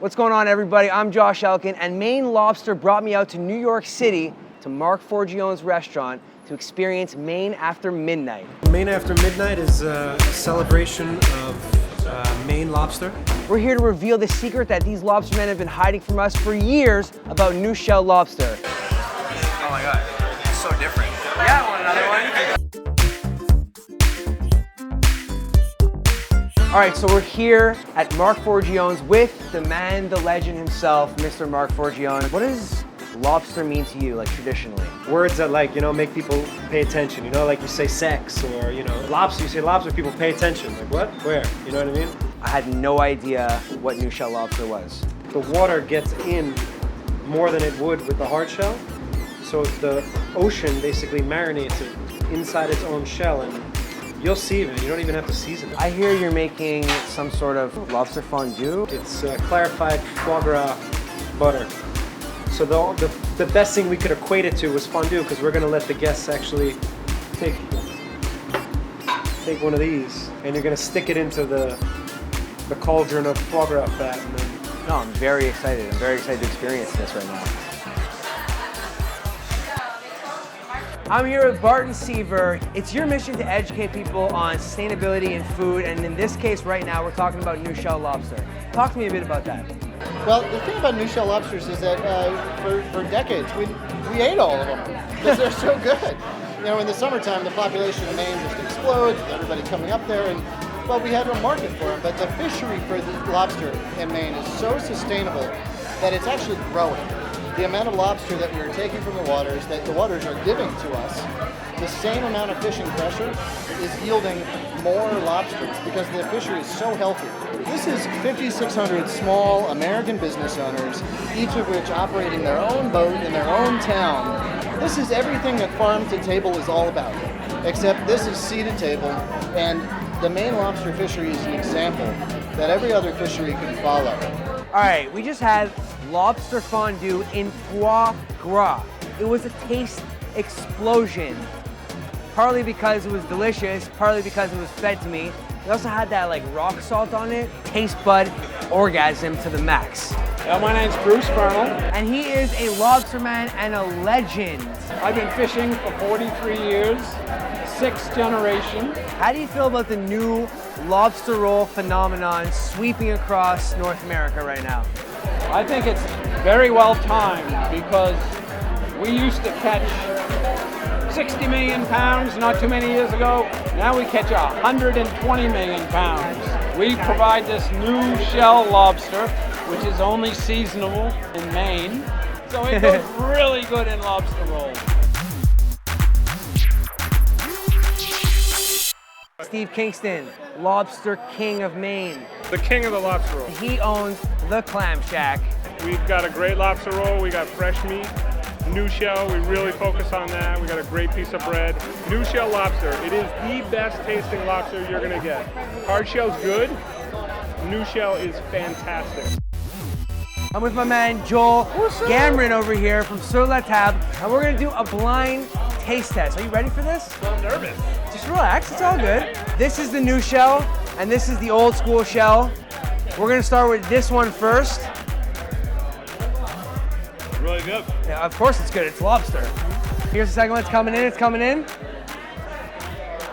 What's going on, everybody? I'm Thejoshelkin, and Maine Lobster brought me out to New York City to Marc Forgione's restaurant to experience Maine After Midnight. Maine After Midnight is a celebration of Maine lobster. We're here to reveal the secret that these lobstermen have been hiding from us for years about New Shell Lobster. Oh my god, it's so different. Yeah, I want another one. All right, so we're here at Marc Forgione's with the man, the legend himself, Mr. Marc Forgione. What does lobster mean to you, like traditionally? Words that make people pay attention, like you say sex or, lobster, you say lobster, people pay attention. Like what? Where? You know what I mean? I had no idea what New Shell Lobster was. The water gets in more than it would with the hard shell. So the ocean basically marinates it inside its own shell, and you'll see it. You don't even have to season it. I hear you're making some sort of lobster fondue. It's clarified foie gras butter. So the best thing we could equate it to was fondue, because we're going to let the guests actually take one of these, and you're going to stick it into the cauldron of foie gras fat. And then... No, I'm very excited. I'm very excited to experience this right now. I'm here with Barton Seaver. It's your mission to educate people on sustainability in food, and in this case right now, we're talking about New Shell Lobster. Talk to me a bit about that. Well, the thing about New Shell Lobsters is that for decades, we ate all of them because they're so good. In the summertime, the population of Maine just explodes, with everybody coming up there, and well, we had a market for them, but the fishery for the lobster in Maine is so sustainable that it's actually growing. The amount of lobster that we're taking from the waters, that the waters are giving to us, the same amount of fishing pressure is yielding more lobsters because the fishery is so healthy. This is 5,600 small American business owners, each of which operating their own boat in their own town. This is everything that farm to table is all about, except this is sea to table, and the Maine lobster fishery is an example that every other fishery can follow. All right, we just had lobster fondue in foie gras. It was a taste explosion. Partly because it was delicious, partly because it was fed to me. We also had that rock salt on it. Taste bud orgasm to the max. My name's Bruce Burrell. And he is a lobsterman and a legend. I've been fishing for 43 years, 6th generation. How do you feel about the new lobster roll phenomenon sweeping across North America right now? I think it's very well timed because we used to catch 60 million pounds not too many years ago. Now we catch 120 million pounds. We provide this New Shell Lobster, which is only seasonable in Maine. So it goes really good in lobster rolls. Steve Kingston, Lobster King of Maine. The king of the lobster roll. He owns the Clam Shack. We've got a great lobster roll. We got fresh meat. New Shell, we really focus on that. We got a great piece of bread. New Shell Lobster, it is the best tasting lobster you're gonna get. Hard shell's good. New Shell is fantastic. I'm with my man Joel Gamron over here from Sur La Table, and we're gonna do a blind taste test. Are you ready for this? I'm nervous. Just relax, it's all good. This is the New Shell, and this is the old school shell. We're gonna start with this one first. Really good. Yeah, of course it's good, it's lobster. Here's the second one, it's coming in.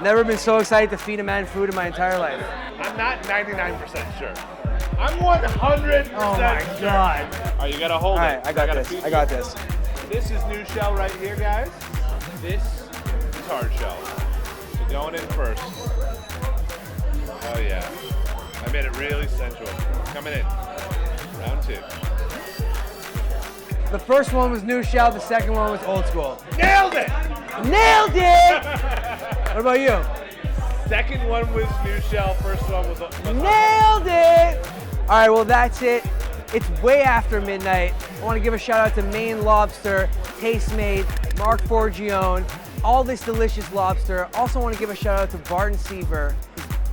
Never been so excited to feed a man food in my entire life. I'm not 99% sure. I'm 100% Oh my God. Oh, you gotta hold All it. right, I got this. This is New Shell right here, guys. This is hard shell. So going in first. Oh yeah. I made it really sensual. Coming in. Round 2. The first one was New Shell, the second one was old school. Nailed it! Nailed it! What about you? Second one was New Shell, first one was Nailed it! All right, well that's it. It's way after midnight. I want to give a shout out to Maine Lobster, Tastemade, Marc Forgione, all this delicious lobster. Also want to give a shout out to Barton Seaver,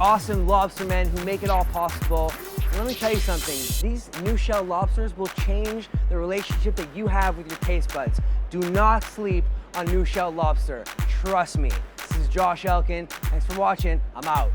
awesome lobstermen who make it all possible. And let me tell you something, these New Shell Lobsters will change the relationship that you have with your taste buds. Do not sleep on New Shell Lobster, trust me. This is Thejoshelkin, thanks for watching, I'm out.